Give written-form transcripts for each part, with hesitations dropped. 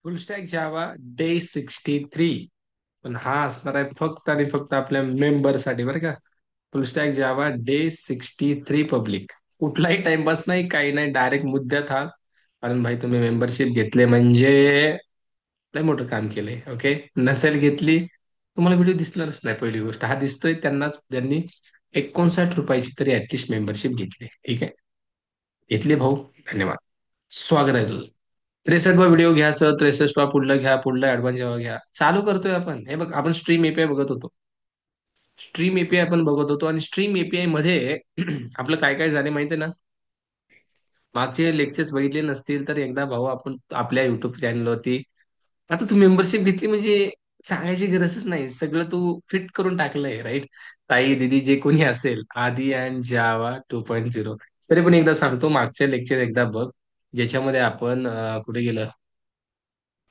फुल stack जावा day 63. पण हा असणार आहे फक्त आणि फक्त आपल्या मेंबरसाठी बरं का. फुल स्टॅक जावा डे 63 पब्लिक. कुठलाही टाइमपास नाही, काही नाही, डायरेक्ट मुद्द्यात हा. कारण भाई तुम्ही मेंबरशिप घेतले म्हणजे लय मोठं काम केलंय. ओके, नसेल घेतली तुम्हाला व्हिडिओ दिसणारच नाही. पहिली गोष्ट हा दिसतोय त्यांनाच ज्यांनी 59 रुपयाची तरी ऍटलिस्ट मेंबरशिप घेतली. ठीक आहे, घेतली भाऊ, धन्यवाद, स्वागत आहे तुझं. 63वा व्हिडिओ घ्या सर, 63वा पुढला घ्या, पुढला ऍडव्हान्स जेव्हा घ्या. चालू करतोय आपण. हे बघ, आपण स्ट्रीम एपीआय बघत होतो. स्ट्रीम एपीआय आपण बघत होतो आणि स्ट्रीम एपीआय मध्ये आपलं काय काय झाले माहितीये ना. मागचे लेक्चर्स बघितले नसतील तर एकदा भाऊ आपण आपल्या युट्यूब चॅनलवरती, आता तू मेंबरशिप घेतली म्हणजे सांगायची गरजच नाही, सगळं तू फिट करून टाकलंय, राईट. ताई दिदी जे कोणी असेल, आदी अँड जावा 2.0. तरी पण एकदा सांगतो, मागचे लेक्चर एकदा बघ, ज्याच्यामध्ये आपण कुठे गेलं,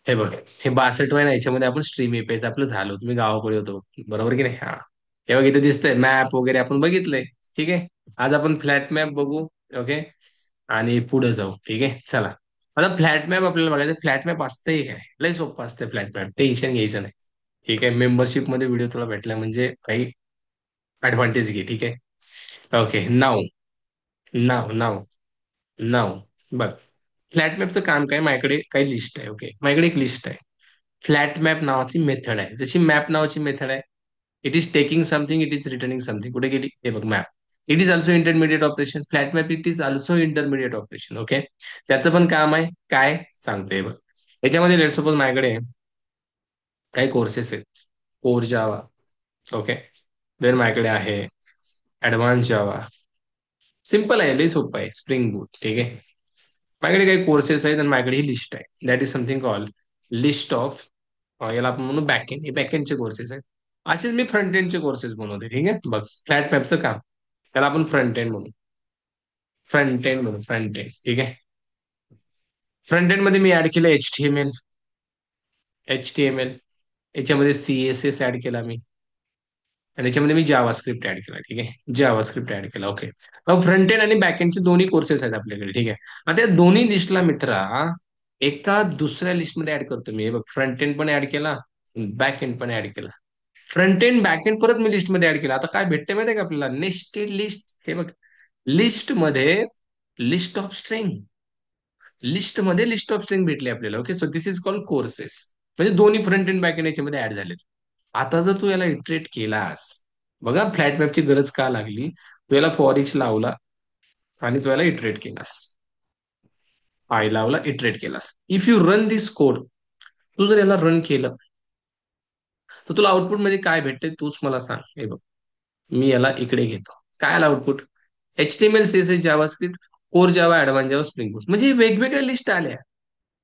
हे बघ, हे 62 आहे ना, याच्यामध्ये आपण स्ट्रीम एपीआयचं आपलं झालो. तुम्ही गावाकडे होतो, बरोबर की नाही? हा, हे बघ इथे दिसतंय मॅप वगैरे आपण बघितलंय. ठीक आहे, आज आपण फ्लॅट मॅप बघू. ओके, आणि पुढे जाऊ. ठीक आहे, चला. आता फ्लॅट मॅप आपल्याला बघायचं. फ्लॅट मॅप असतंय काय? लय सोपं असतं फ्लॅट मॅप, टेन्शन घ्यायचं नाही. ठीक आहे, मेंबरशिप मध्ये व्हिडिओ तुला भेटला म्हणजे काही ऍडव्हान्टेज घे. ठीक आहे, ओके. नाव नाव नाव नाव बघ, फ्लॅट मॅपचं काम काय, माझ्याकडे काही लिस्ट आहे. ओके, माझ्याकडे एक लिस्ट आहे. फ्लॅट मॅप नावाची मेथड आहे, जशी मॅप नावाची मेथड आहे. It is taking something, it is returning something. कुठे गेली? हे बघ, map. It is also intermediate operation. Flat map it is also intermediate operation. Okay, त्याचं पण काम आहे काय, सांगतोय बघ. याच्यामध्ये लेट सपोज माझ्याकडे काही कोर्सेस आहेत. Core Java. ओके, देन माझ्याकडे आहे ऍडव्हान्स जावा. सिम्पल आहे, लई सोपं आहे. स्प्रिंग बूट. ठीक आहे, माझ्याकडे काही कोर्सेस आहेत आणि माझ्याकडे ही लिस्ट आहे. That is something call list of, याला आपण म्हणू बॅकएंड. हे बॅकएंडचे कोर्सेस आहेत. असेच मी फ्रंट एंडचे कोर्सेस बनवते. ठीक आहे, बघ, फ्लॅट मॅपचं काम, त्याला आपण फ्रंट एंड म्हणू. फ्रंट एंड म्हणू, फ्रंट एंड. ठीक आहे, फ्रंट एंड मध्ये मी ऍड केलं HTML. HTML याच्यामध्ये CSS ऍड केला मी, आणि याच्यामध्ये मी जावा स्क्रिप्ट ऍड केला. ठीक आहे, जावा स्क्रिप्ट ऍड केला. ओके, मग फ्रंट एंड आणि बॅक एंडचे दोन्ही कोर्सेस आहेत आपल्याकडे. ठीक आहे, आता या दोन्ही लिस्टला मित्रा एका दुसऱ्या लिस्टमध्ये ऍड करतो मी. हे बघ, फ्रंट एंड पण ऍड केला, बॅक एंड पण ऍड केला. फ्रंट एंड बॅक एंड परत मी लिस्टमध्ये ऍड केला. आता काय भेटते माहिती आहे का आपल्याला? Nested list. हे बघ, लिस्ट मध्ये लिस्ट ऑफ स्ट्रिंग, लिस्ट मध्ये लिस्ट ऑफ स्ट्रिंग भेटली आपल्याला. Okay, so this is called courses. म्हणजे दोन्ही फ्रंट एंड बॅक एंड याच्यामध्ये ऍड झालेत. आता जर तू याला इटरेट केलास, बघा फ्लॅट मॅपची गरज का लागली. तू याला फॉर इच लावला आणि तू याला इटरेट केलास, आय लावला, इटरेट केलास. If you run this code, तू जर याला रन केलं तर तुला आउटपुट मध्ये काय भेटते तूच मला सांग. हे बघ, मी याला इकडे घेतो. काय आला output? HTML CSS JavaScript, core Java, advance Java, spring boot. म्हणजे वेगवेगळ्या लिस्ट आल्या.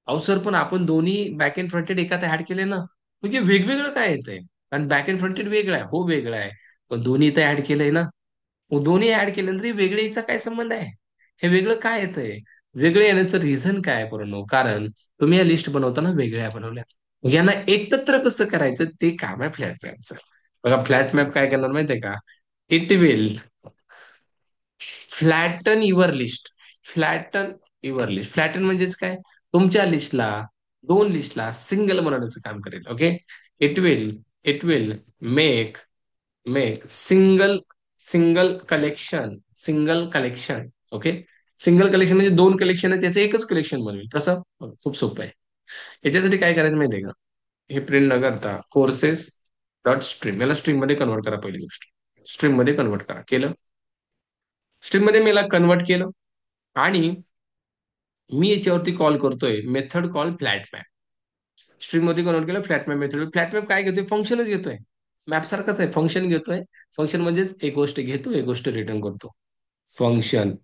अहो सर, पण आपण दोन्ही बॅक एंड फ्रंट एंड एकात ऍड केले ना, म्हणजे वेगवेगळं काय येतंय? आणि बॅक एंड फ्रंट एंड वेगळं आहे, हो वेगळं आहे, पण दोन्ही इथं ऍड केलंय ना. मग दोन्ही ऍड केल्यानंतर हे वेगळे याचा काय संबंध आहे? हे वेगळं काय येतंय? वेगळं येण्याचं रिझन काय आहे पूर्ण? कारण तुम्ही या लिस्ट बनवताना वेगळ्या बनवल्या. मग यांना एकत्र कसं करायचं ते काम आहे फ्लॅट मॅपचं. बघा, फ्लॅट मॅप काय करणार माहितीये का? It will flatten your list. Flatten your list. Flatten म्हणजेच काय? तुमच्या लिस्टला, दोन लिस्टला सिंगल बनवण्याचं काम करेल. Okay, it will it will make make single single collection. Single collection. Okay, single collection म्हणजे दोन कलेक्शन आहे त्याचं एकच कलेक्शन बनवेल. कसं? खूप सोपं आहे. याच्यासाठी काय करायचं माहितीये का? हे प्रिंट न करता कोर्सेस डॉट स्ट्रीम, याला स्ट्रीम मध्ये कन्वर्ट करा. पहिली गोष्ट, स्ट्रीम मध्ये कन्वर्ट करा. केलं? स्ट्रीम मध्ये मी याला कन्वर्ट केलं आणि मी याच्यावरती कॉल करतोय method call flat map. Stream मध्ये कन्वर्ट केलं flat map method. Flat map काय घेतोय? फंक्शनच घेतोय. मॅप सारखंच आहे, फंक्शन घेतोय. फंक्शन म्हणजेच एक गोष्ट घेतो, एक गोष्ट रिटर्न करतो. फंक्शन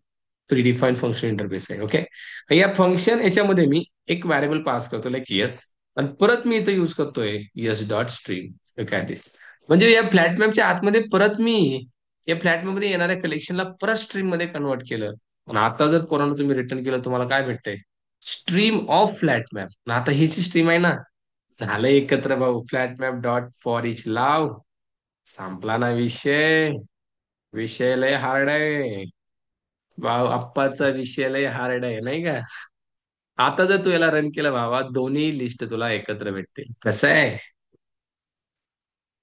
प्रीडिफाईन फंक्शन इंटरफेस आहे. ओके, या फंक्शन याच्यामध्ये मी एक व्हॅरिएबल पास करतो, लाईक येस, आणि परत मी इथं युज करतोय येस डॉट स्ट्रीम. काय दिस, म्हणजे या फ्लॅट मॅपच्या आतमध्ये परत मी या फ्लॅट मॅप मध्ये येणाऱ्या कलेक्शनला परत स्ट्रीम मध्ये कन्वर्ट केलं. पण आता जर कोणाला तुम्ही रिटर्न केलं, तुम्हाला काय भेटतंय? Stream of flat map. आता ही जी स्ट्रीम आहे ना, झालं एकत्र भाऊ. Flat map dot for each लाव, संपला ना विषय. विषय लय हार्ड आहे भाऊ, आप्पाचा विषय लय हार्ड आहे नाही का? आता जर तू याला रन केलं भावा, दोन्ही लिस्ट तुला एकत्र भेटतील. कसं आहे?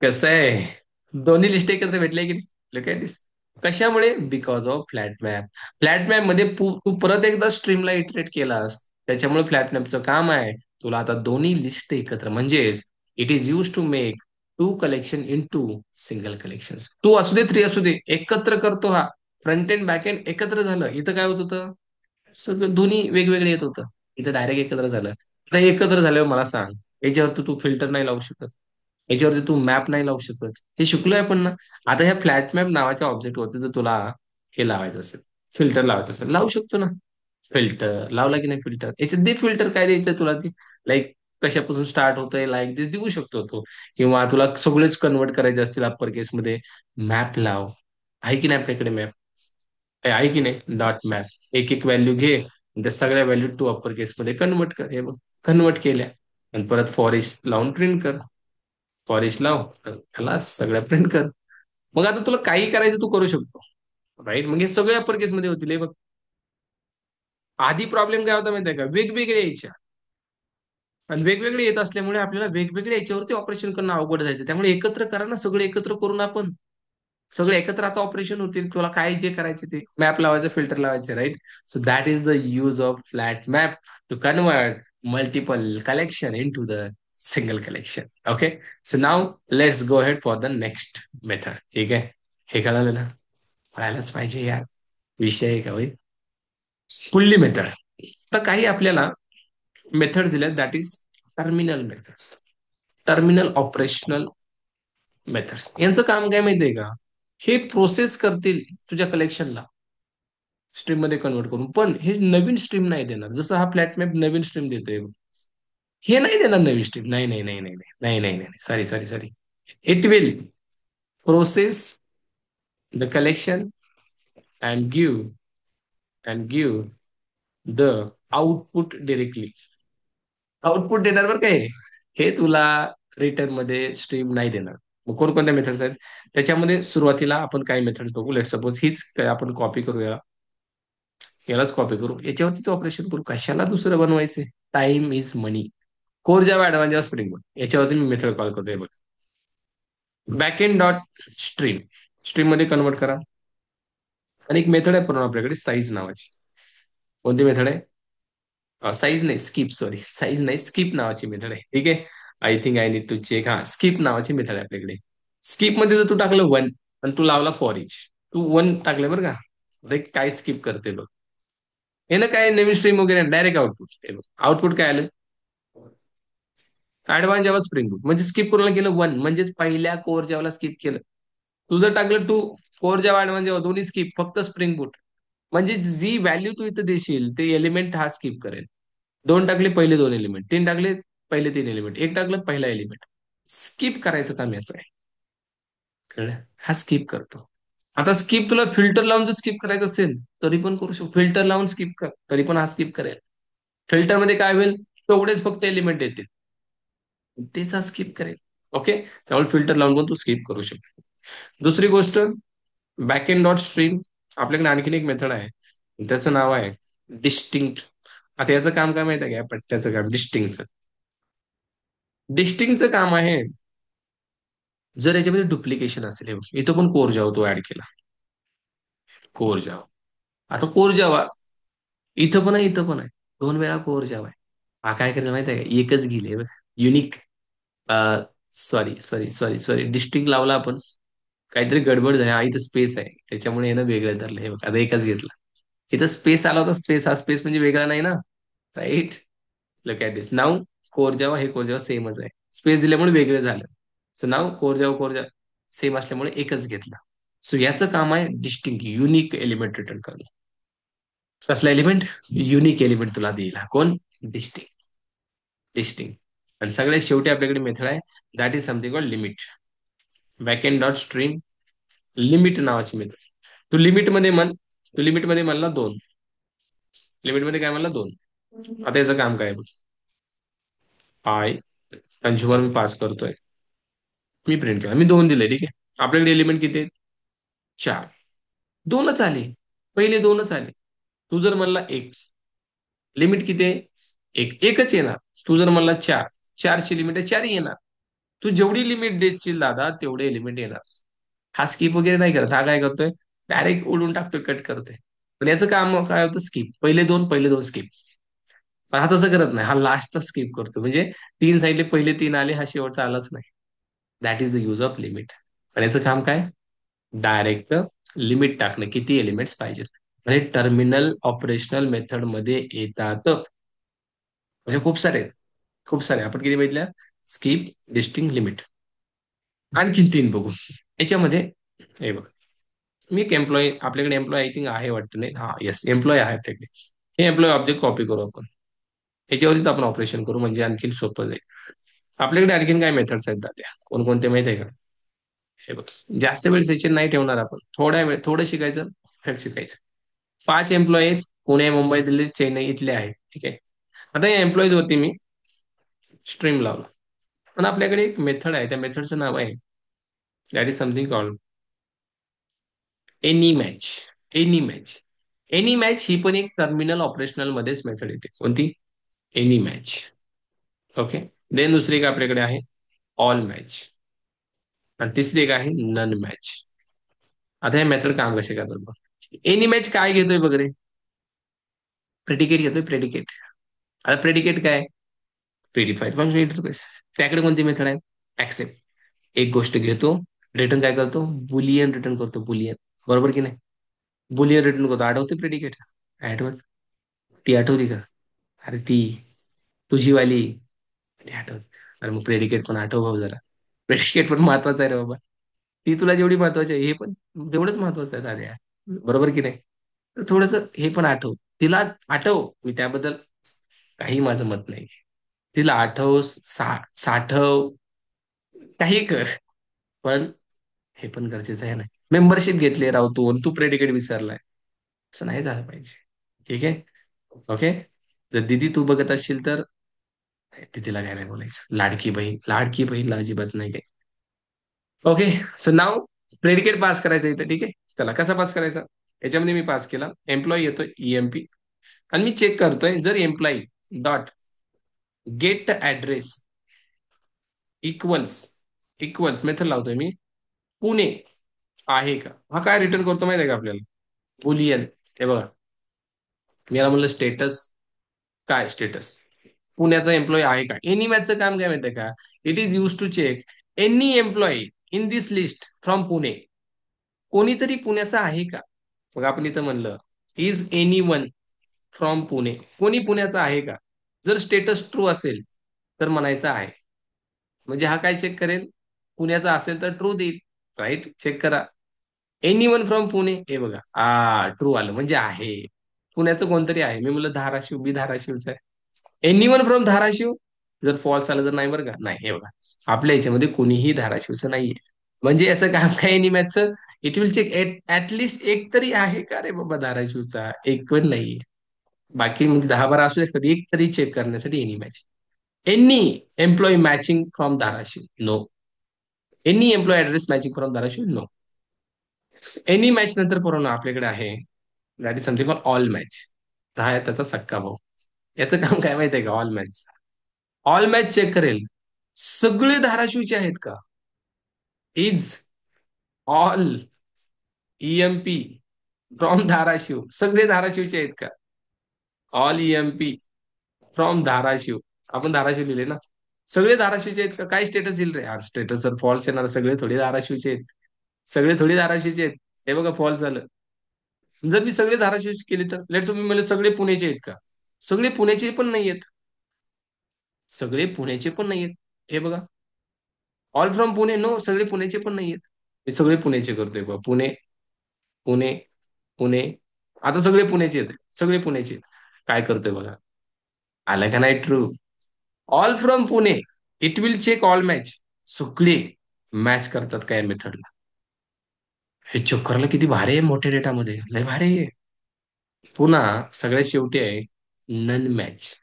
कसं आहे? दोन्ही लिस्ट एकत्र भेटले की नाही? लुक ॲट दिस. कशामुळे? Because of flat map. Flat map मध्ये तू परत एकदा स्ट्रीमला इटरेट केलास, त्याच्यामुळे फ्लॅट मॅपचं काम आहे तुला आता दोन्ही लिस्ट एकत्र, म्हणजेच it is use to make two collection into single collection. Two असू दे, थ्री असू दे, एकत्र करतो हा. फ्रंट एंड बॅक एंड एकत्र झालं. इथं काय होत होतं? सगळं दोन्ही वेगवेगळे येत होतं. इथं डायरेक्ट एकत्र झालं. आता एकत्र झाल्यावर मला सांग, याच्यावरती तू फिल्टर नाही लावू शकत, याच्यावरती तू मॅप नाही लावू शकत. हे शिकलोय आपण ना. आता ह्या फ्लॅट मॅप नावाच्या ऑब्जेक्ट वरती जर तुला हे लावायचं असेल, फिल्टर लावायचं असेल, लावू शकतो ना. फिल्टर लावला की नाही? फिल्टर याच्यात दे, फिल्टर काय द्यायचं तुला ती, लाईक कशापासून स्टार्ट होतंय, लाईक दिस देऊ शकतो तो. किंवा तुला सगळेच कन्वर्ट करायचे असतील अप्पर केस मध्ये, मॅप लाव. आहे की नाही आपल्याकडे मॅप? आहे की नाही? डॉट मॅप, एक एक व्हॅल्यू घे आणि त्या सगळ्या व्हॅल्यू टू अप्पर केस मध्ये कन्वर्ट कर. हे बघ, कन्वर्ट केल्या. आणि परत फॉरेस्ट लावून प्रिंट कर. फॉरेस्ट लाव, त्याला सगळ्या प्रिंट कर. मग आता तुला काही करायचं तू करू शकतो. राईट? मग हे सगळे अप्पर केस मध्ये होतील. हे बघ, आधी प्रॉब्लेम काय होता माहिती आहे का? वेगवेगळे यायच्या. आणि वेगवेगळे येत असल्यामुळे आपल्याला वेगवेगळ्या याच्यावरती ऑपरेशन करणं अवघड जायचं. त्यामुळे एकत्र करा ना, सगळे एकत्र करून आपण सगळे एकत्र आता ऑपरेशन होतील. तुला काय जे करायचे ते मॅप लावायचं, फिल्टर लावायचे. Right? So that is the use of flat map, to convert multiple collection into the single collection. Okay. So now let's go head for the next method. ठीक आहे? हे कळालं ना? कळायलाच पाहिजे यार, विषय आहे का होय. Pulley method. तर काही आपल्याला मेथड दिल्या, that is terminal methods. Terminal operational methods यांचं काम काय माहितीये का? हे प्रोसेस करतील तुझ्या कलेक्शनला स्ट्रीम मध्ये कन्वर्ट करून, पण हे नवीन स्ट्रीम नाही देणार. जसं हा फ्लॅट मॅप नवीन स्ट्रीम देतोय, हे नाही देणार नवीन स्ट्रीम. नाही नाही नाही नाही नाही नाही नाही, sorry sorry sorry. It will process the collection and give the output directly. Output देणार बरं काय? हे तुला रिटर्न मध्ये स्ट्रीम नाही देणार. मग कोणकोणत्या मेथड्स आहेत त्याच्यामध्ये? सुरुवातीला आपण काही मेथड बघू. लेट सपोज हीच काय आपण कॉपी करूया, यालाच कॉपी करू, याच्यावरतीच ऑपरेशन करू. कशाला दुसरं बनवायचे? Time is money. Core Java advance Java spring boot, याच्यावरती मी मेथड कॉल करतोय बघ. बॅकएंड डॉट स्ट्रीम, स्ट्रीम मध्ये कन्वर्ट करा. आणि एक मेथड आहे पण आपल्याकडे, साईज नावाची. कोणती मेथड आहे? साईज नाही, स्किप. सॉरी, साईज नाही, स्किप नावाची मेथड आहे. ठीक आहे. I think I need to check. हा, स्किप नावाची मेथड आहे आपल्याकडे. स्किप मध्ये जर तू टाकलं वन आणि तू लावला फॉर इच, तू वन टाकलं बरं का, काय स्किप करते बघ. हे ना काय नवीन स्ट्रीम वगैरे, डायरेक्ट आउटपुट. आउटपुट काय आलं? Advance Java spring boot. म्हणजे स्किप करून केलं वन, म्हणजेच पहिल्या कोर जावाला स्किप केलं. तू जर टाकलं टू, कोर जावा ऍडव्हान्स जावा दोन्ही स्किप, फक्त स्प्रिंग बूट. म्हणजे जी व्हॅल्यू तू इथं देशील ते एलिमेंट हा स्किप करेल. दोन टाकले, पहिले दोन एलिमेंट. तीन टाकले, पहिले तीन एलिमेंट. एक टाकलं, पहिला एलिमेंट. स्किप करायचं काम याचं आहे. कळलं? हा स्किप करतो. आता स्किप तुला फिल्टर लावून जर स्किप करायचं असेल तरी पण करू शकतो. फिल्टर लावून स्किप कर, तरी पण हा स्किप करेल. फिल्टर मध्ये काय होईल? तेवढेच फक्त एलिमेंट येतील, तेच हा स्किप करेल. ओके. त्यामुळे फिल्टर लावून पण तू स्किप करू शकतो. दुसरी गोष्ट, बॅकएंड डॉट स्ट्रीम. आपल्याकडे आणखीन एक मेथड आहे, त्याचं नाव आहे डिस्टिंक्ट. आता याचं काम काय माहिती आहे का? पट्ट्याचं काम, डिस्टिंगचं. डिस्टिंगचं काम आहे, जर याच्यामध्ये डुप्लिकेशन असेल, हे बघ, इथं पण कोर जावा तो ऍड केला. कोर जावा, आता कोर जावा इथं पण आहे, इथं पण आहे. दोन वेळा कोर जावा आहे. हा काय करेल माहिती आहे का? एकच गेले बघ. Unique, sorry sorry sorry sorry, distinct लावला आपण, काहीतरी गडबड झाली. हा, इथं स्पेस आहे त्याच्यामुळे यानं वेगळं धरलं. हे बघ, आता एकच घेतला. इथं स्पेस आला होता. स्पेस, हा स्पेस म्हणजे वेगळा नाही ना. Right? Look at this now. Core Java, हे कोर जावा सेमच आहे. स्पेस दिल्यामुळे वेगळं झालं. So now core Java same असल्यामुळे एकच घेतला. सो याचं काम आहे डिस्टिंक्ट, युनिक एलिमेंट रिटर्न करणं. कसला एलिमेंट? युनिक एलिमेंट तुला देईल हा कोण? डिस्टिंक्ट. डिस्टिंक्ट. आणि सगळ्यात शेवटी आपल्याकडे मेथड आहे, that is something called limit. Backend dot stream limit नावाची मेथड. तू लिमिट मध्ये म्हण, तू लिमिट मध्ये म्हणला दोन, लिमिट मध्ये काय म्हणला? दोन. आता याचं काम काय आहे बघ. आय कंझ्युमर मी पास करतोय, मी प्रिंट केला, मी दोन दिले. ठीक आहे. आपल्याकडे एलिमेंट किती आहेत? चार. दोनच आले, पहिले दोनच आले. तू जर म्हणला एक, लिमिट किती आहे? एकच येणार. तू जर म्हणला चार, चारची लिमिट आहे, चारही येणार. तू जेवढी लिमिट देशील दादा तेवढे लिमिट येणार. हा स्किप वगैरे नाही करत. हा काय करतोय? डायरेक्ट उडून टाकतोय, कट करतोय. पण याचं काम काय होतं? स्किप. पहिले दोन स्किप. पण हा तसं करत नाही. हा लास्टचा स्किप करतो. म्हणजे तीन सांगितले, पहिले तीन आले, हा शेवटचा आलाच नाही. That is the use of limit. आणि याचं काम काय? डायरेक्ट लिमिट टाकणं, किती एलिमेंट्स पाहिजेत. म्हणजे टर्मिनल ऑपरेशनल मेथड मध्ये येतात. म्हणजे खूप सारे आहेत. खूप सारे. आपण किती बघितल्या? Skip, distinct, limit. आणखीन तीन बघू याच्यामध्ये. हे बघ, मी एक एम्प्लॉई, आपल्याकडे एम्प्लॉय आय थिंक आहे वाटतं, नाही? हा, येस, एम्प्लॉय आहे आपल्याकडे. हे एम्प्लॉय ऑब्जेक्ट कॉपी करू आपण. याच्यावरतीच आपण ऑपरेशन करू, म्हणजे आणखीन सोपं जाईल. आपल्याकडे आणखीन काय मेथड्स आहेत दात्या? कोणकोणते माहिती आहे का? हे बघ, जास्त वेळ सेशन नाही ठेवणार आपण. थोड्या वेळ, थोडं शिकायचं, थेट शिकायचं. पाच एम्प्लॉई आहेत, पुणे, मुंबई, दिल्ली, चेन्नई इथले आहेत. ठीक आहे. आता या एम्प्लॉईज वरती मी स्ट्रीम लावला. पण आपल्याकडे एक मेथड आहे, त्या मेथडचं नाव आहे, that is something called any match. Any match. Any match ही पण एक टर्मिनल ऑपरेशनल मध्येच मेथड येते. कोणती? Any match. ओके. देन दुसरी एक आपल्याकडे आहे ऑल मॅच. आणि तिसरी एक आहे नन मॅच. आता हे मेथड काम कसे करतात बघ. एनी मॅच काय घेतोय बघ रे? प्रेडिकेट घेतोय, प्रेडिकेट. आता प्रेडिकेट काय? प्रिडिफाईड फंक्शन इंटरफेस. त्याकडे कोणती मेथड आहे? ऍक्सेप्ट. एक गोष्ट घेतो, रिटर्न काय करतो? बुलियन रिटर्न करतो, बुलियन. बरोबर की नाही? बुलियन रिटर्न करतो. आठवते प्रेडिकेट? आठवत? ती आठवली का? अरे ती तुझी वाली, ती आठवत? अरे मग प्रेडिकेट पण आठव भाऊ जरा. प्रेडिकेट पण महत्वाचं आहे रे बाबा. ती तुला जेवढी महत्वाची आहे, हे पण तेवढंच महत्वाचं आहे दादा. बरोबर की नाही? थोडस हे पण आठव. तिला आठव. मी त्याबद्दल काही माझं मत नाही. तिला आठव, साठव, काही कर. पण हे पण गरजेचं आहे ना. मेंबरशिप घेतली राव तू, आणि तू प्रेडिकेट विसरलाय. असं नाही झालं पाहिजे. ठीक आहे. ओके. जर दीदी तू बघत असशील तर दीदीला काय नाही बोलायचं. लाडकी बहीण, लाडकी बहीणला अजिबात नाही काय. ओके. सो नाव प्रेडिकेट पास करायचं इथं. ठीक आहे. चला, कसा पास करायचा? याच्यामध्ये मी पास केला, एम्प्लॉई येतोय ईएमपी. आणि मी चेक करतोय, जर employee dot gate address equals, equals method लावतोय मी, पुणे आहे का? हा काय रिटर्न करतो माहिती आहे का आपल्याला? बुलियन. हे बघा, मी याला म्हणलं स्टेटस. काय स्टेटस? पुण्याचा एम्प्लॉई आहे का? एनी मॅचचं काम काय माहितीये का? It is use to check any employee in this list from Pune. कोणीतरी पुण्याचा आहे का? मग आपण इथं म्हणलं is any one from Pune. कोणी पुण्याचा आहे का? जर स्टेटस ट्रू असेल तर म्हणायचं आहे. म्हणजे हा काय चेक करेल? पुण्याचा असेल तर ट्रू देईल. राईट? चेक करा. एनी वन फ्रॉम पुणे, हे बघा, ट्रू आलं, म्हणजे आहे. पुण्याचं कोणतरी आहे. मी म्हणलं धाराशिव, मी धाराशिवचं आहे. Any one from Dharashiv. जर फॉल्स आलं तर नाही बरं का? नाही. हे बघा, आपल्या याच्यामध्ये कोणीही धाराशिवचं नाहीये. म्हणजे याचं काम काय एनी मॅचचं? इट विल चेक ऍटलिस्ट एक तरी आहे का रे बाबा धाराशिवचा? एक पण नाहीये. बाकी म्हणजे 10-12 असू शकतात, एक तरी चेक करण्यासाठी any match. Any employee matching from Dharashiv, no. Any employee address matching from Dharashiv, no. Any match नंतर पूर्ण आपल्याकडे आहे, that is something call all match. हा आहे त्याचा सक्का भाऊ. याचं काम काय माहितीये का? All match. All match check करेल, सगळे धाराशिवचे आहेत का? Is all EMP from Dharashiv, सगळे धाराशिवचे आहेत का? All EMP from Dharashiv. आपण धाराशिव लिहिले ना. सगळे धाराशिवचे आहेत का? काय स्टेटस येईल रे? यार स्टेटस जर फॉल्स येणार, सगळे थोडी धाराशिवचे आहेत. सगळे थोडी धाराशिवचे आहेत. हे बघा, फॉल्स झालं. जर मी सगळे धाराशिवचे केले तर लेट्स मी म्हणलं सगळे पुण्याचे आहेत का? सगळे पुण्याचे पण नाही आहेत. सगळे पुण्याचे पण नाही आहेत. हे बघा, ऑल फ्रॉम पुणे, नो, सगळे पुण्याचे पण नाही आहेत. मी सगळे पुण्याचे करतोय बघ. पुणे, पुणे, पुणे. आता सगळे पुण्याचे आहेत. सगळे पुण्याचे आहेत. काय करतोय बघा? आलं का नाही true? All from Pune. It will check all match. सगळे मॅच करतात काय मेथडला? हे चेक करायला किती भारी आहे, मोठ्या डेटामध्ये लय भारी आहे. पुन्हा सगळ्यात शेवटी आहे नन मॅच.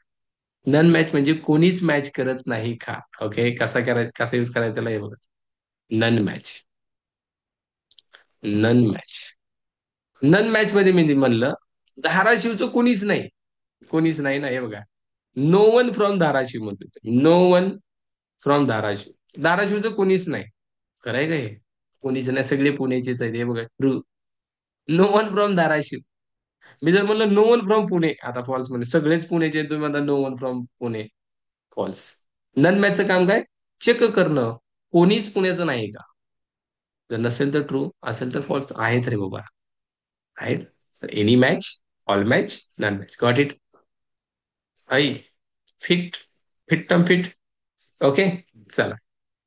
नन मॅच म्हणजे कोणीच मॅच करत नाही का? ओके. कसा करायचं, कसा यूज करायचा त्याला हे बघा. None match. None match. None match मध्ये मी म्हणलं धाराशिवचं कोणीच नाही. कोणीच नाही ना, हे बघा. नो वन फ्रॉम धाराशिव म्हणतो, नो वन फ्रॉम धाराशिव. धाराशिवचं कोणीच नाही. खरंय का हे? कोणीच नाही, सगळे पुण्याचेच आहेत, हे बघा true. No one from Dharashiv. मी जर म्हणलं नो वन फ्रॉम पुणे, आता फॉल्स म्हणजे सगळेच पुण्याचे आहेत, तुम्ही म्हणता no one from Pune, false. None मॅचचं काम काय? चेक करणं, कोणीच पुण्याचं नाही का. जर नसेल तर ट्रू, असेल तर फॉल्स. आहेत रे बाबा, आहेत. Any match, all match, none match. Got it. आई, फिट, फिट फिट. ओके. चला,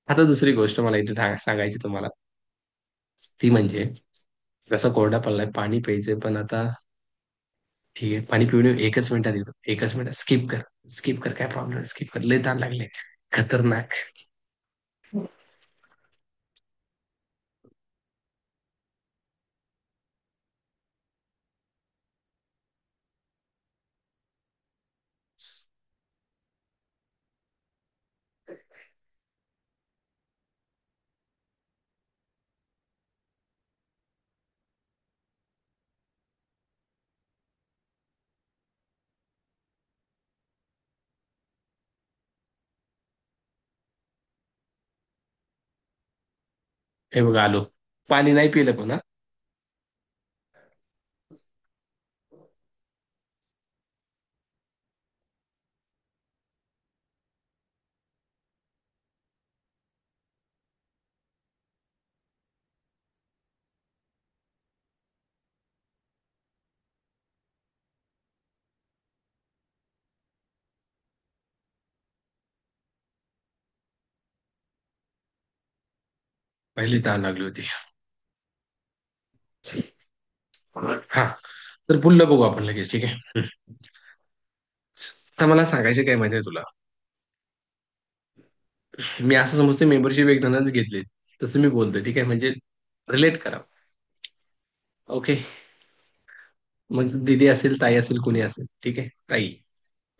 आता दुसरी गोष्ट मला इथे सांगायची तुम्हाला, ती म्हणजे कसा कोरडा पडलाय, पाणी प्यायचंय, पण आता ठीक आहे, पाणी पिऊन येऊ. एकच मिनिटात येतो, एकच मिनिटात. स्किप कर, स्किप कर, काय प्रॉब्लेम, स्किप कर, लय ताण लागले, खतरनाक. हे बघा आलो. पाणी नाही पिलं पण हा. पहिली ताण लागली होती. हा, तर पुढलं बघू आपण लगेच, ठीक आहे. तर मला सांगायचं काय माहितीये तुला, मी असं समजतो मेंबरशिप एक जणांच घेतली, तसं मी बोलतो, ठीक आहे, म्हणजे रिलेट करा. ओके. मग दिदी असेल, ताई असेल, कोणी असेल, ठीक आहे, ताई,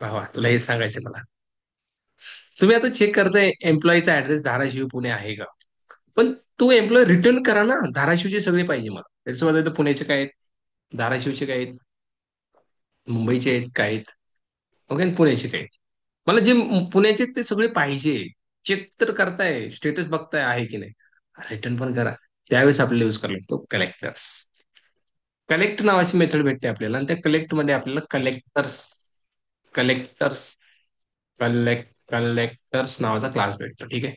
भावा, तुला हे सांगायचं मला. तुम्ही आता चेक करताय एम्प्लॉईचा ऍड्रेस धाराशिव पुणे आहे का, पण तू एम्प्लॉय रिटर्न करा ना. धाराशिवचे सगळे पाहिजे मला. त्याच्यासोबत आता पुण्याचे काय आहेत, धाराशिवचे काय आहेत, मुंबईचे आहेत काय आहेत, ओके, आणि पुण्याचे काय आहेत. मला जे पुण्याचे ते सगळे पाहिजे. चेक तर करताय, स्टेटस बघताय आहे की नाही, रिटर्न पण करा. त्यावेळेस आपल्याला यूज करायला लागतो कलेक्टर्स. कलेक्ट नावाची मेथड भेटते आपल्याला, आणि त्या कलेक्ट मध्ये आपल्याला कलेक्टर्स, कलेक्टर्स, कलेक्टर्स नावाचा क्लास भेटतो, ठीक आहे.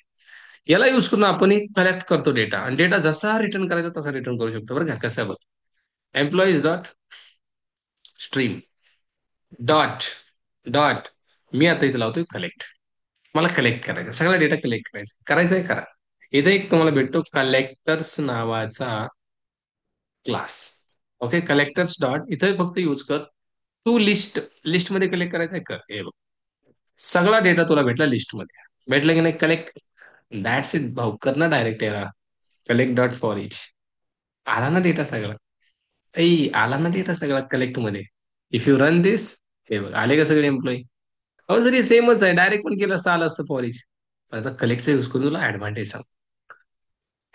याला यूज करून आपण कलेक्ट करतो डेटा, आणि डेटा जसा रिटर्न करायचा तसा रिटर्न करू शकतो, बरं का. कसं बघ, employees dot stream dot dot, मी आता इथे लावतोय कलेक्ट. मला कलेक्ट करायचं, सगळा डेटा कलेक्ट करायचा, करायचा आहे, करा. इथे एक तुम्हाला भेटतो कलेक्टर्स नावाचा क्लास. ओके, कलेक्टर्स डॉट, इथे फक्त यूज कर. तू लिस्ट, लिस्ट मध्ये कलेक्ट करायचं आहे, कर. हे बघ, सगळा डेटा तुला भेटला लिस्ट मध्ये. भेटलं की नाही, कलेक्ट. दॅट्स इट भाऊ, कर ना डायरेक्ट याला, कलेक्ट डॉट फॉर इच. आला ना डेटा सगळा. आला ना डेटा सगळा कलेक्ट मध्ये. इफ यू रन दिस, हे बघ, आले का सगळे एम्प्लॉई. हो, जरी सेमच आहे, डायरेक्ट पण केलं असतं, आलं असतं फॉर इच. आता कलेक्टचा यूज करून तुला ऍडव्हान्टेज सांग.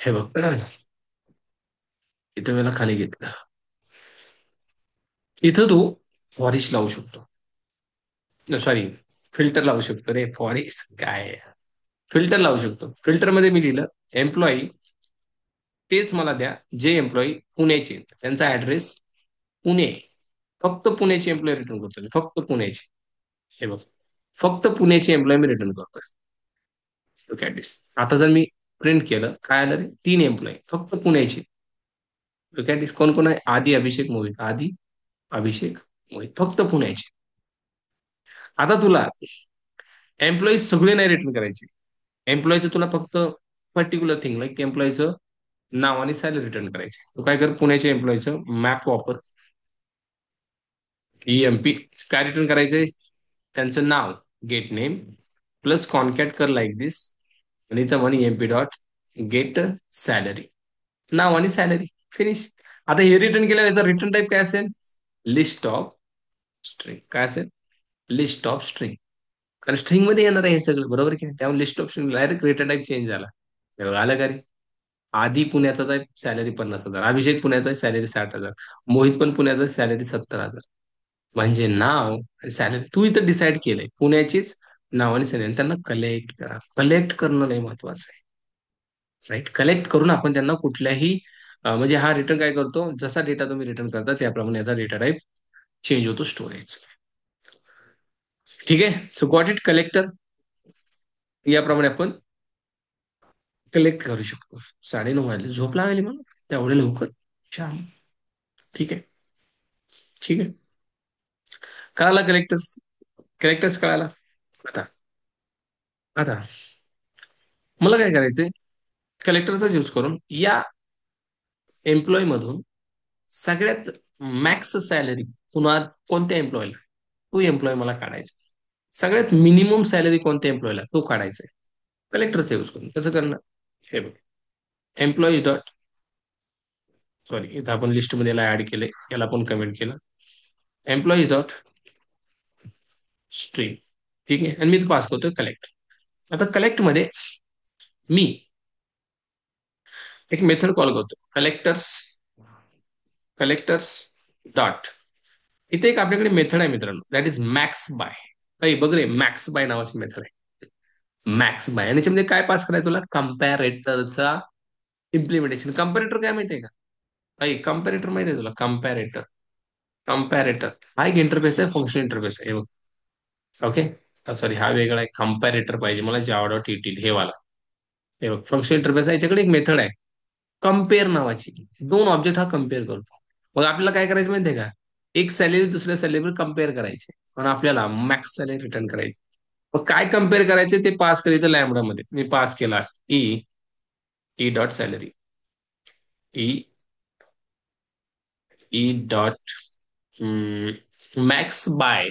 हे बघ, इथं वेळेला खाली घेतलं, इथं तू फॉरिश लावू शकतो. सॉरी, फिल्टर लावू शकतो रे, फॉरिश काय. फिल्टर लावू शकतो. फिल्टर मध्ये मी लिहिलं एम्प्लॉई, तेच मला द्या जे एम्प्लॉई पुण्याचे आहेत. त्यांचा ऍड्रेस पुणे, फक्त पुण्याचे एम्प्लॉई रिटर्न करतो मी, फक्त पुण्याचे. हे बघ, फक्त पुण्याचे एम्प्लॉई मी रिटर्न करतोय. लुक ॲट दिस. आता जर मी प्रिंट केलं, काय आलं रे, 3 एम्प्लॉई फक्त पुण्याचे. लुक ॲट दिस. कोण कोण आहे, आधी, अभिषेक, मोहित. आधी, अभिषेक, मोहित, फक्त पुण्याचे. आता तुला एम्प्लॉई सगळे नाही रिटर्न करायचे. एम्प्लॉईचं तुला फक्त पर्टिक्युलर थिंग, लाईक एम्प्लॉईचं नाव आणि सॅलरी रिटर्न करायचे. तू काय कर, पुण्याच्या एम्प्लॉईचं मॅप वापर, EMP. काय रिटर्न करायचंय, त्यांचं नाव, गेट नेम, प्लस कॉन्कॅट कर लाईक दिस, आणि इथं म्हण EMP डॉट गेट सॅलरी, नाव आणि सॅलरी, फिनिश. आता हे रिटर्न केल्यावर रिटर्न टाईप काय असेल, लिस्ट ऑफ स्ट्रिंग. काय असेल, लिस्ट ऑफ स्ट्रिंग. कारण स्ट्रिंग मध्ये येणार आहे हे सगळं, बरोबर की नाही? त्यामुळे list of string, direct return type change झाला. हे बघा, आलं का रे. आधी पुण्याचाच आहे, सॅलरी 50,000. अभिषेक पुण्याचा आहे, सॅलरी 60,000. मोहित पण पुण्याचा आहे, सॅलरी 70,000. म्हणजे नाव आणि सॅलरी तू इथं डिसाईड केलंय, पुण्याचीच नाव आणि सॅलरी त्यांना कलेक्ट करा. कलेक्ट करणं लय महत्वाचं आहे. राईट, कलेक्ट करून आपण त्यांना कुठल्याही म्हणजे हा रिटर्न काय करतो, जसा डेटा तुम्ही रिटर्न करता त्याप्रमाणे याचा डेटा टाईप चेंज होतो स्टोरेज. ठीक आहे, सो गॉट इट कलेक्टर. याप्रमाणे आपण कलेक्ट करू शकतो. 9:30 वाजले, झोप लागली मला तेवढे लवकर. छान. ठीक आहे. ठीक आहे, कळाला कलेक्टर्स. कलेक्टर्स कळाला. आता आता मला काय करायचंय, कलेक्टरचा यूज करून या एम्प्लॉय मधून सगळ्यात मॅक्स सॅलरी पुन्हा कोणत्या एम्प्लॉयला, तो एम्प्लॉय मला काढायचा. सगळ्यात मिनिमम सॅलरी कोणत्या एम्प्लॉयला तो काढायचा आहे. कलेक्टरचा यूज करून कसं करणार, हे बघ. एम्प्लॉई डॉट, सॉरी इथं आपण लिस्टमध्ये याला ऍड केले, याला पण कमेंट केलं. Employees dot stream. ठीक आहे, आणि मी पास करतोय कलेक्ट. आता कलेक्ट मध्ये मी एक मेथड कॉल करतो, कलेक्टर्स. कलेक्टर्स डॉट, इथे एक आपल्याकडे मेथड आहे मित्रांनो, दॅट इज मॅक्स बाय. काही बघ रे, मॅक्स बाय नावाची मेथड आहे. मॅक्स बाय, आणि याच्यामध्ये काय पास करायचं तुला, कम्पॅरेटरचा इम्प्लिमेंटेशन. कम्पॅरेटर काय माहितीये का, काही कम्पॅरेटर माहिती आहे तुला, कम्पॅरेटर. कम्पॅरेटर हा एक इंटरफेस आहे, फंक्शन इंटरफेस आहे, हे बघ. ओके, सॉरी हा वेगळा आहे, कम्पॅरेटर पाहिजे मला, जावा डॉट टीटील हे वाला. हे बघ, फंक्शन इंटरफेस आहे, याच्याकडे एक मेथड आहे कम्पेअर नावाची. दोन ऑब्जेक्ट हा कम्पेअर करतो. मग आपल्याला काय करायचं माहितीये का, एक सॅलरी दुसऱ्या सॅलरीवर कम्पेअर करायचे पण आपल्याला मॅक्स सॅलरी रिटर्न करायची. मग काय कम्पेअर करायचे ते पास करायचं लॅमडा मध्ये. मी पास केला E, E dot salary, E, E dot max by.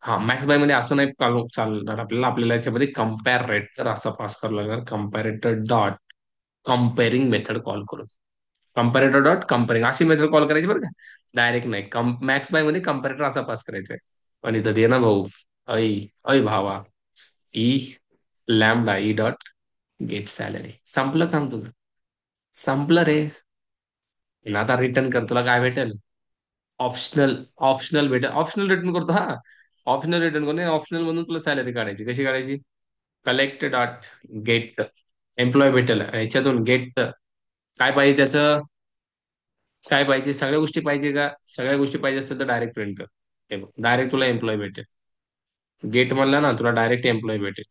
हा, मॅक्स बाय मध्ये असं नाही चालणार आपल्याला, आपल्याला याच्यामध्ये कम्पॅरेटर असा पास करावा लागणार, comparator dot comparing method call करून. कम्पॅरेटर डॉट कम्पेअरिंग अशी मेथड कॉल करायची बरं का, डायरेक्ट नाही. मॅक्स बाय मध्ये कम्पॅरेटर असा पास करायचा आहे. पण इथं दे ना भाऊ, ऐ, ऐ भावा, E lambda E dot gate salary. संपलं काम तुझं, संपलं रे. आणि आता रिटर्न कर, तुला काय भेटेल, ऑप्शनल. ऑप्शनल भेटेल, ऑप्शनल रिटर्न करतो हा. ऑप्शनल रिटर्न करतो, ऑप्शनल मधून तुला सॅलरी काढायची. कशी काढायची, कलेक्ट डॉट गेट एम्प्लॉय भेटेल, ह्याच्यातून गेट काय पाहिजे त्याचं, काय पाहिजे, सगळ्या गोष्टी पाहिजे का, सगळ्या गोष्टी पाहिजे असेल तर डायरेक्ट प्रिंट कर. हे बघ, डायरेक्ट तुला एम्प्लॉय भेटेल. गेट म्हणला ना, तुला डायरेक्ट एम्प्लॉय भेटेल.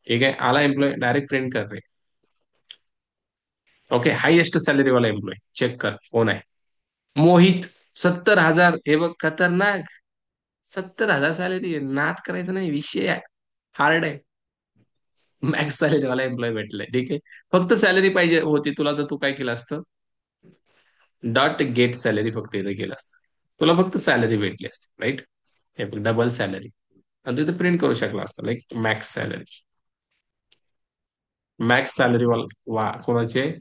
ठीक आहे, आला एम्प्लॉय, डायरेक्ट प्रिंट कर रे. ओके, हायएस्ट सॅलरी वाला एम्प्लॉय चेक कर कोण आहे. मोहित, 70,000. हे बघ, खतरनाक. 70,000 सॅलरी, नाद करायचं नाही, विषय हार्ड आहे. मॅक्स सॅलरी वाला एम्प्लॉय भेटलाय. ठीक आहे, फक्त सॅलरी पाहिजे होती तुला, तर तू काय केलं असतं, डॉट गेट सॅलरी फक्त इथं केलं असतं, तुला फक्त सॅलरी भेटली असते. राईट, हे बघ, डबल सॅलरी. आणि तू इथं प्रिंट करू शकला असतं like max salary. Max salary वाला कोणाचे,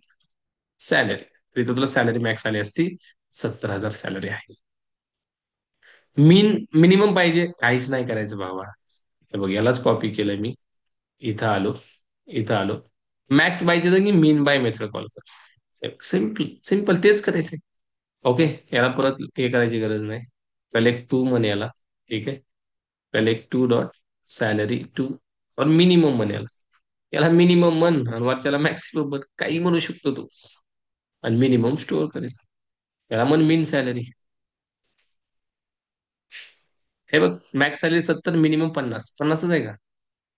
सॅलरी. इथं तुला सॅलरी मॅक्स आली असती, 70,000 सॅलरी आहे. मिनिमम पाहिजे, काहीच नाही करायचं भावा. हे बघ, यालाच कॉपी केलं मी, इथं आलो, इथं आलो. मॅक्स पाहिजे तर की मीन बाय मेथड कॉल कर. सिम्पल सिम्पल तेच करायचंय. ओके, याला परत हे करायची गरज नाही. कलेक्ट टू म्हणे याला. ठीक आहे, collect to dot salary to, और मिनिमम म्हणे याला. याला मिनिमम म्हण आणि वरच्याला मॅक्सिमम म्हण, काही म्हणू शकतो तू. आणि मिनिमम स्टोअर करायचं, याला म्हण मिन सॅलरी. हे बघ, मॅक्स सॅलरी 70, मिनिमम 50. 50च आहे का,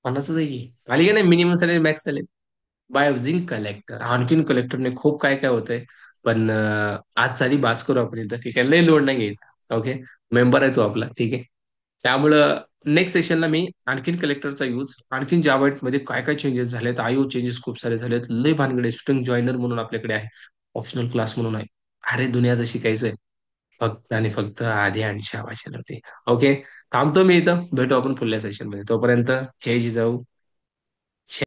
50च आहे की, आली का नाही minimum salary max salary. By using collector. आणखीन कलेक्टरने खूप काय काय होतंय, पण आज सारी बास करू आपण इथं. ठीक आहे, लय लोड नाही घ्यायचा. ओके, मेंबर आहे तो आपला. ठीक आहे, त्यामुळं नेक्स्ट सेशनला मी आणखीन कलेक्टरचा यूज, आणखीन मध्ये काय काय चेंजेस झालेत, आयओ चेंजेस खूप सारे झालेत, लय भानगडे. स्ट्रिंग जॉईनर म्हणून आपल्याकडे आहे, ऑप्शनल क्लास म्हणून आहे. अरे दुनियाचं शिकायचंय, फक्त आणि फक्त आधी आणि शाबासकी. ओके, थांबतो मी इथं, भेटू आपण पुढल्या सेशन मध्ये. तोपर्यंत जय जिजाऊ.